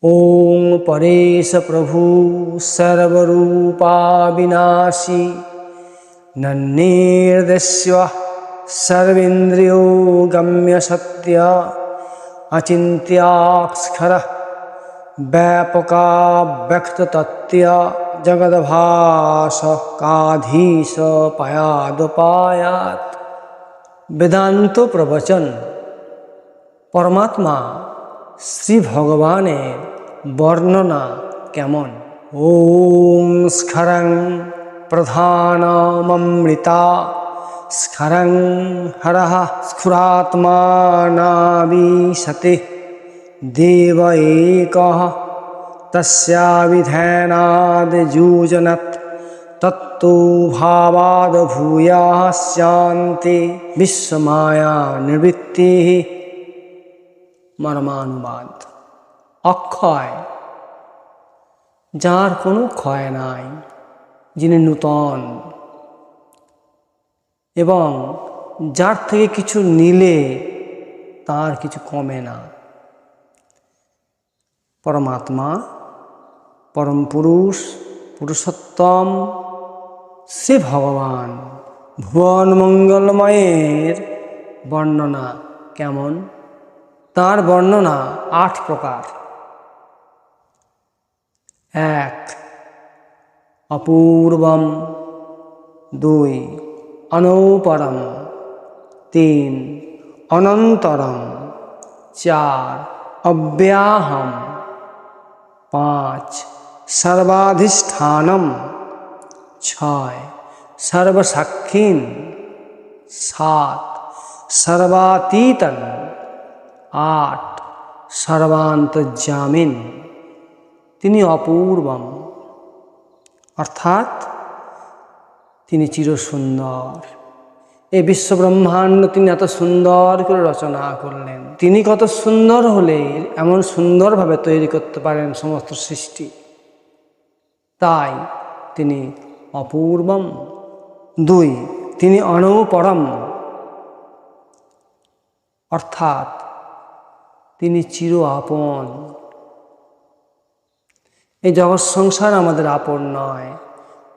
ओम परेश प्रभु सर्वरूपा विनाशी नन्निर्देश्य सर्वेन्द्रियो गम्य सत्य अचिन्त्याक्षर व्यापका व्यक्ततत्त्य जगद्भास काधीश पयादपायात। वेदांत प्रवचन परमात्मा श्री भगवानेर बर्णना केमन। ओम स्खरं प्रधानममृता स्खरं हरः स्फुरात्मानाविशते देव एकः तस्याविधेनाद्युजनत् तत्तो भावाद् भूयः शान्ति विश्वमाया निवृत्तिः। मर्मानुवाद अक्षय जार कोनो क्षय नाई, जिनि नूतन एवं जार थेके किछु निले तार किछु कमे ना। परमात्मा परम पुरुष पुरुषोत्तम से भगवान भुवन मंगलमयेर वर्णना केमन। तार वर्णना 8 प्रकार। 1 अपूर्वम, 2 अनौपरम, 3 अनंतरम, 4 अव्याहम, 5 सर्वाधिष्ठानम, 6 सर्वसाक्षीन, 7 सर्वातीतन, 8 सर्वांतर्यामिन। तिनि अपूर्वम अर्थात तिनि चिरसुंदर। ए विश्व ब्रह्मांड तिनि एत सुंदर करे रचना करलेन। तिनि कत सुंदर होले एमन सुंदर भावे तैरी करते पारेन समस्त सृष्टि, ताई तिनि अपूर्वम। 2 तिनि अनौपरम अर्थात तिनि चिर आपन। এই জগৎ সংসার আমাদের আপন নয়।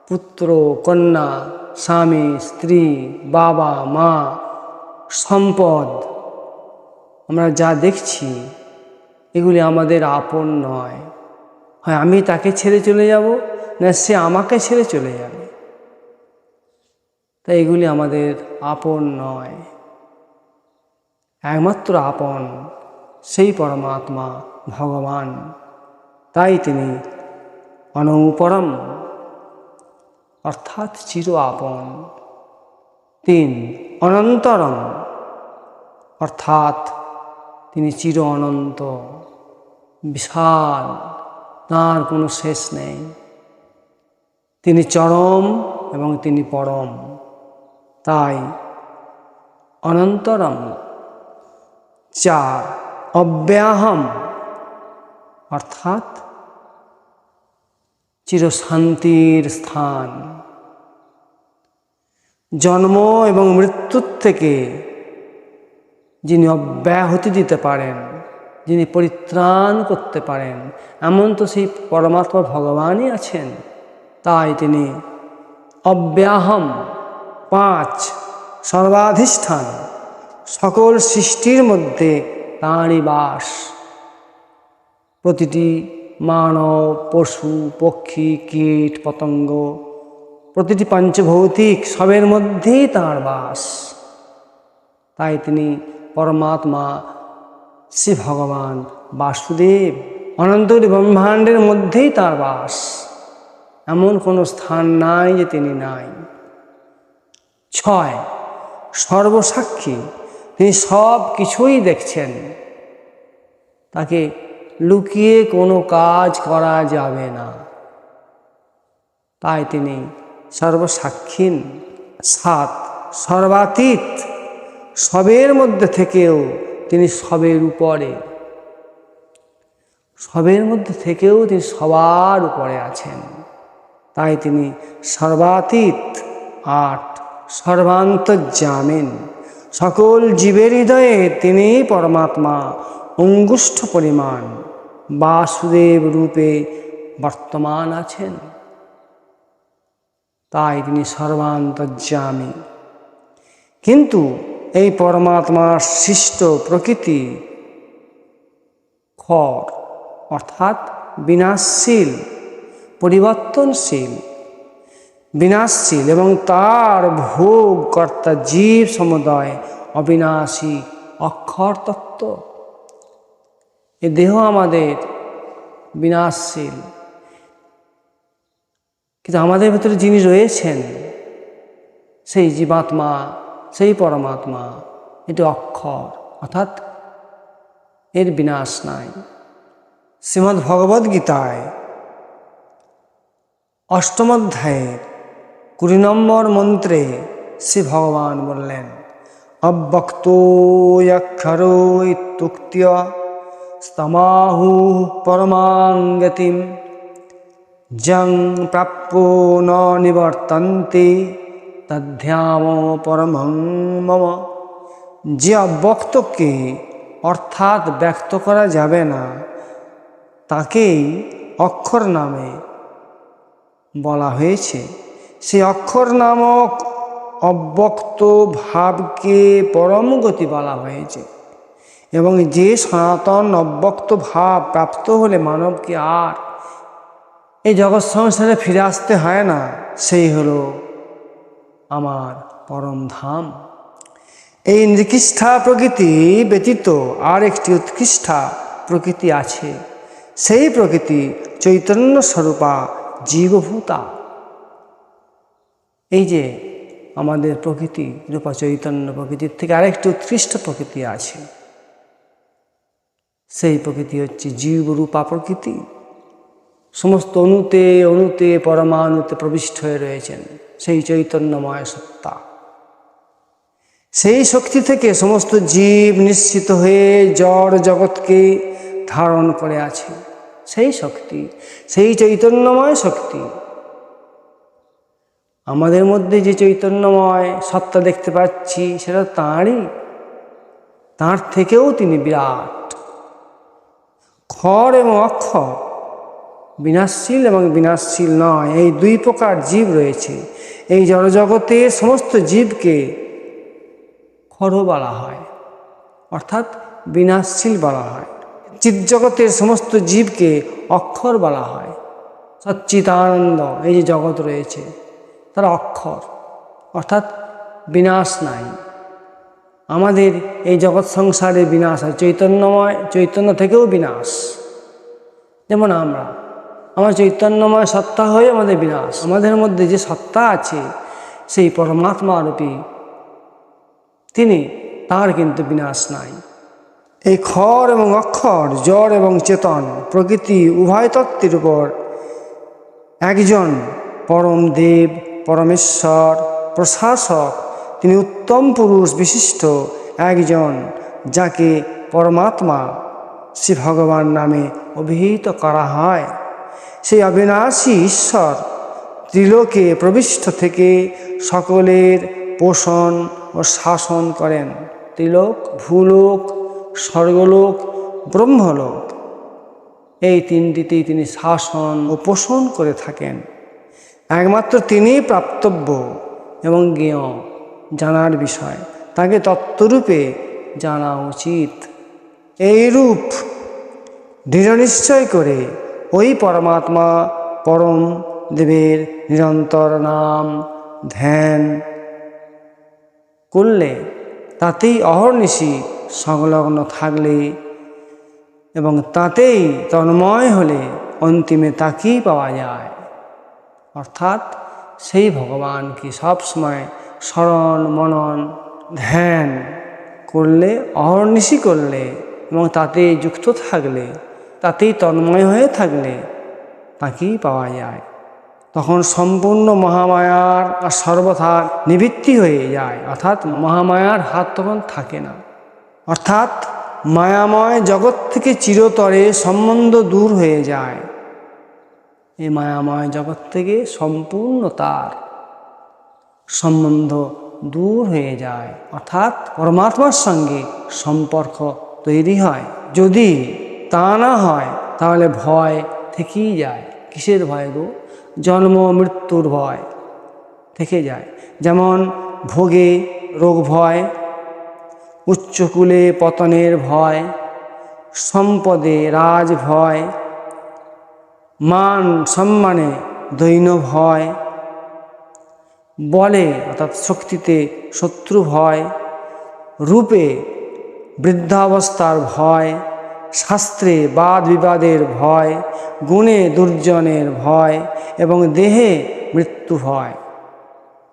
পুত্র কন্যা স্বামী স্ত্রী বাবা মা সম্পদ আমরা যা দেখছি এগুলি আমাদের আপন নয়। হয় আমি তাকে ছেড়ে চলে যাব, না সে আমাকে ছেড়ে চলে যাবে। তাই এগুলি আমাদের আপন নয়। একমাত্র আপন সেই পরমাত্মা ভগবান, তাই তিনি অনৌপরম অর্থাৎ চির আপন। 3 অনন্তরম অর্থাৎ তিনি চির অনন্ত, বিশাল, তাঁর কোনো শেষ নেই। তিনি চরম এবং তিনি পরম, তাই অনন্তরম। 4 অব্যাহম অর্থাৎ চিরশান্তির স্থান। জন্ম এবং মৃত্যুর থেকে যিনি অব্যাহতি দিতে পারেন, যিনি পরিত্রাণ করতে পারেন, এমন তো সেই পরমাত্মা ভগবানই আছেন। তাই তিনি অব্যাহম। 5 সর্বাধিষ্ঠান সকল সৃষ্টির মধ্যে তাঁরই বাস। প্রতিটি মানব পশু পক্ষী কীট পতঙ্গ প্রতিটি পঞ্চভৌতিক সবের মধ্যেই তাঁর বাস। তাই তিনি পরমাত্মা শ্রী ভগবান বাসুদেব। অনন্ত ব্রহ্মাণ্ডের মধ্যেই তাঁর বাস, এমন কোনো স্থান নাই যে তিনি নাই। 6 সর্বসাক্ষী তিনি সব কিছুই দেখছেন, তাকে লুকিয়ে কোনো কাজ করা যাবে না, তাই তিনি সর্বসাক্ষীন। 7 সর্বাতীত সবের মধ্যে থেকেও তিনি সবের উপরে, সবের মধ্যে থেকেও তিনি সবার উপরে আছেন, তাই তিনি সর্বাতীত। 8 সর্বান্তর্যামিন সকল জীবের হৃদয়ে তিনি পরমাত্মা অঙ্গুষ্ঠ পরিমাণ বাসুদেব রূপে বর্তমান আছেন, তাই তিনি সর্বান্তর্যামী। কিন্তু এই পরমাত্মার সৃষ্ট প্রকৃতি ক্ষর অর্থাৎ বিনাশশীল, পরিবর্তনশীল, বিনাশশীল এবং তার ভোগ কর্তা জীব সমুদয় অবিনাশী অক্ষর তত্ত্ব। এই দেহ আমাদের বিনাশশীল, কিন্তু আমাদের ভিতরে যিনি রয়েছেন সেই জীবাত্মা, সেই পরমাত্মা, এটি অক্ষর অর্থাৎ এর বিনাশ নাই। শ্রীমদ্ ভগবদ গীতায় ৮ম অধ্যায়ের ২০ নম্বর মন্ত্রে শ্রী ভগবান বললেন, অব্যক্তোয়ক্ষরো ইত্যুক্ত্য স্তমাহু পরমাং গতিম যং প্রাপ্যো ন নিবর্তন্তে তদ্ধাম পরমং মম। যে অব্যক্তকে অর্থাৎ ব্যক্ত করা যাবে না তাকেই অক্ষর নামে বলা হয়েছে। সেই অক্ষর নামক অব্যক্ত ভাবকে পরম গতি বলা হয়েছে, এবং যে সনাতন অব্যক্ত ভাব প্রাপ্ত হলে মানবকে আর এই জগৎ সংসারে ফিরে আসতে হয় না, সেই হলো আমার পরম ধাম। এই নিকৃষ্ঠা প্রকৃতি ব্যতীত আর একটি উৎকৃষ্ঠা প্রকৃতি আছে, সেই প্রকৃতি চৈতন্য স্বরূপা জীবভূতা। এই যে আমাদের প্রকৃতি রূপা চৈতন্য প্রকৃতির থেকে আরেকটি উৎকৃষ্ট প্রকৃতি আছে, সেই প্রকৃতি হচ্ছে জীবরূপা প্রকৃতি। সমস্ত অণুতে অণুতে পরমাণুতে প্রবিষ্ট হয়ে রয়েছেন সেই চৈতন্যময় সত্তা। সেই শক্তি থেকে সমস্ত জীব নিশ্চিত হয়ে জড় জগৎকে ধারণ করে আছে। সেই শক্তি, সেই চৈতন্যময় শক্তি। আমাদের মধ্যে যে চৈতন্যময় সত্তা দেখতে পাচ্ছি সেটা তাঁরই, তাঁর থেকেও তিনি বিরাট। ক্ষর এবং অক্ষর, বিনাশশীল এবং বিনাশশীল নয়, এই দুই প্রকার জীব রয়েছে। এই জড়জগতে সমস্ত জীবকে ক্ষর বলা হয় অর্থাৎ বিনাশশীল বলা হয়। চিৎজগতের সমস্ত জীবকে অক্ষর বলা হয়। সচ্চিদানন্দ এই যে জগৎ রয়েছে তারা অক্ষর অর্থাৎ বিনাশ নাই। আমাদের এই জগৎ সংসারে বিনাশ হয়, চৈতন্যময়, চৈতন্য থেকেও বিনাশ। যেমন আমার চৈতন্যময় সত্তা হয়ে আমাদের বিনাশ। আমাদের মধ্যে যে সত্তা আছে সেই পরমাত্মা রূপী তিনি, তার কিন্তু বিনাশ নাই। এই ক্ষর এবং অক্ষর, জড় এবং চেতন প্রকৃতি উভয় তত্ত্বের উপর একজন পরম দেব, পরমেশ্বর, প্রশাসক, তিনি উত্তম পুরুষ বিশিষ্ট একজন, যাকে পরমাত্মা শ্রী ভগবান নামে অভিহিত করা হয়। সেই অবিনাশী ঈশ্বর ত্রিলোকে প্রবিষ্ট থেকে সকলের পোষণ ও শাসন করেন। ত্রিলোক, ভূলোক, স্বর্গলোক, ব্রহ্মলোক, এই তিনটিতেই তিনি শাসন ও পোষণ করে থাকেন। একমাত্র তিনিই প্রাপ্তব্য এবং জ্ঞেয়, জানার বিষয়, তাকে তত্ত্বরূপে জানা উচিত। এইরূপ দৃঢ় নিশ্চয় করে ওই পরমাত্মা পরম দেবের নিরন্তর নাম ধ্যান করলে, তাতেই অহর্নিশি সংলগ্ন থাকলে এবং তাতেই তন্ময় হলে অন্তিমে তাকেই পাওয়া যায়। অর্থাৎ সেই ভগবানকে সবসময় স্মরণ মনন ধ্যান করলে, অহর্নিশি করলে এবং তাতে যুক্ত থাকলে, তাতেই তন্ময় হয়ে থাকলে তাকেই পাওয়া যায়। তখন সম্পূর্ণ মহামায়ার আর সর্বথা নিবৃত্তি হয়ে যায়, অর্থাৎ মহামায়ার হাত তখন থাকে না। অর্থাৎ মায়াময় জগৎ থেকে চিরতরে সম্বন্ধ দূর হয়ে যায়। এই মায়াময় জগৎ থেকে সম্পূর্ণ তার সম্বন্ধ দূর হয়ে যায়, অর্থাৎ পরমাত্মার সঙ্গে সম্পর্ক তৈরি হয়। যদি তা না হয় তাহলে ভয় থেকেই যায়। কিসের ভয় গো? জন্ম মৃত্যুর ভয় থেকে যায়। যেমন ভোগে রোগ ভয়, উচ্চকুলে পতনের ভয়, সম্পদে রাজ ভয়, মান সম্মানে দৈন্য ভয়, বলে অর্থাৎ শক্তিতে শত্রু ভয়, রূপে বৃদ্ধাবস্থার ভয়, শাস্ত্রে বাদ বিবাদের ভয়, গুণে দুর্জনের ভয় এবং দেহে মৃত্যু ভয়।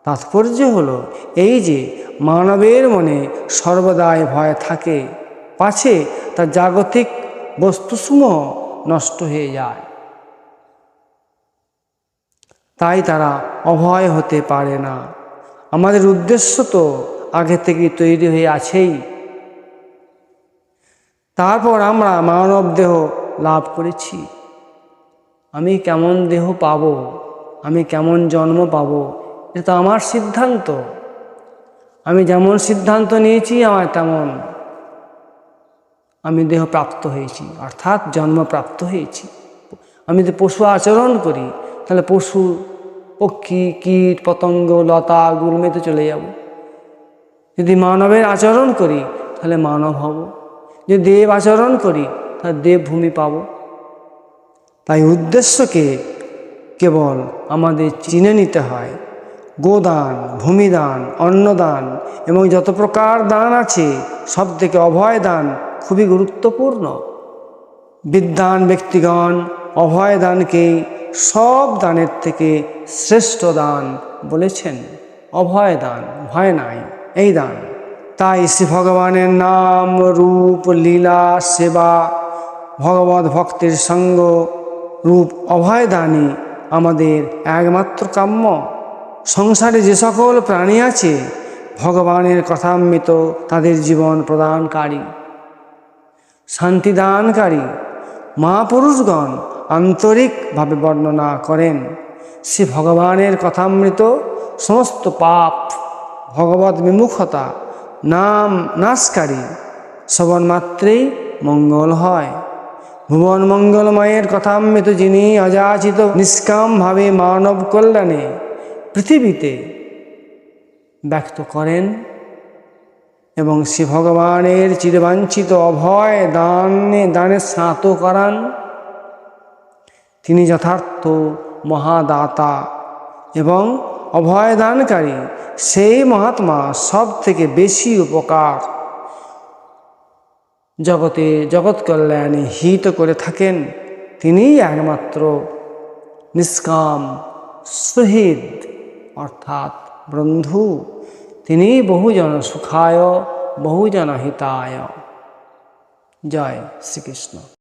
তাৎপর্য হলো এই যে মানবের মনে সর্বদাই ভয় থাকে, পাছে তার জাগতিক বস্তুসমূহ নষ্ট হয়ে যায়। তাই তারা অভয় হতে পারে না। আমাদের উদ্দেশ্য তো আগে থেকেই তৈরি হয়ে আছেই। তারপর আমরা মানব দেহ লাভ করেছি। আমি কেমন দেহ পাব, আমি কেমন জন্ম পাব, এটা তো আমার সিদ্ধান্ত। আমি যেমন সিদ্ধান্ত নিয়েছি আমার তেমন আমি দেহ প্রাপ্ত হয়েছি, অর্থাৎ জন্মপ্রাপ্ত হয়েছি। আমি যদি পশু আচরণ করি তাহলে পশু, পক্ষী, কীট, পতঙ্গ, লতা, গুল্মেতে চলে যাব। যদি মানবের আচরণ করি তাহলে মানব হব। যদি দেব আচরণ করি তাহলে দেবভূমি পাব। তাই উদ্দেশ্যকে কেবল আমাদের চিনে নিতে হয়। গোদান, ভূমিদান, অন্নদান এবং যত প্রকার দান আছে সব থেকে অভয় দান খুবই গুরুত্বপূর্ণ। বিদ্বান ব্যক্তিগণ অভয় দানকে সব দানের থেকে শ্রেষ্ঠ দান বলেছেন। অভয় দান, ভয় নাই, এই দান। তাই শ্রী ভগবানের নাম, রূপ, লীলা, সেবা, ভগবত ভক্তির সঙ্গ রূপ অভয় দানই আমাদের একমাত্র কাম্য। সংসারে যে সকল প্রাণী আছে ভগবানের কথামৃত তাদের জীবন প্রদানকারী, শান্তিদানকারী। মহাপুরুষগণ আন্তরিকভাবে বর্ণনা করেন সে ভগবানের কথামৃত সমস্ত পাপ, ভগবত বিমুখতা, নাম নাশকারী, শ্রবণ মাত্রেই মঙ্গল হয়। ভুবন মঙ্গলময়ের কথামৃত যিনি অযাচিত নিষ্কামভাবে মানব কল্যাণে পৃথিবীতে ব্যক্ত করেন এবং সে ভগবানের চিরবাঞ্ছিত অভয় দানে স্নাত করান, তিনি যথার্থ মহাদাতা এবং অভয় দানকারী। সেই মহাত্মা সব থেকে বেশি উপকার জগৎ কল্যাণে হিত করে থাকেন। তিনিই একমাত্র নিষ্কাম সুহৃদ অর্থাৎ বন্ধু। তিনি বহুজন সুখায় বহুজন হিতায়। জয় শ্রীকৃষ্ণ।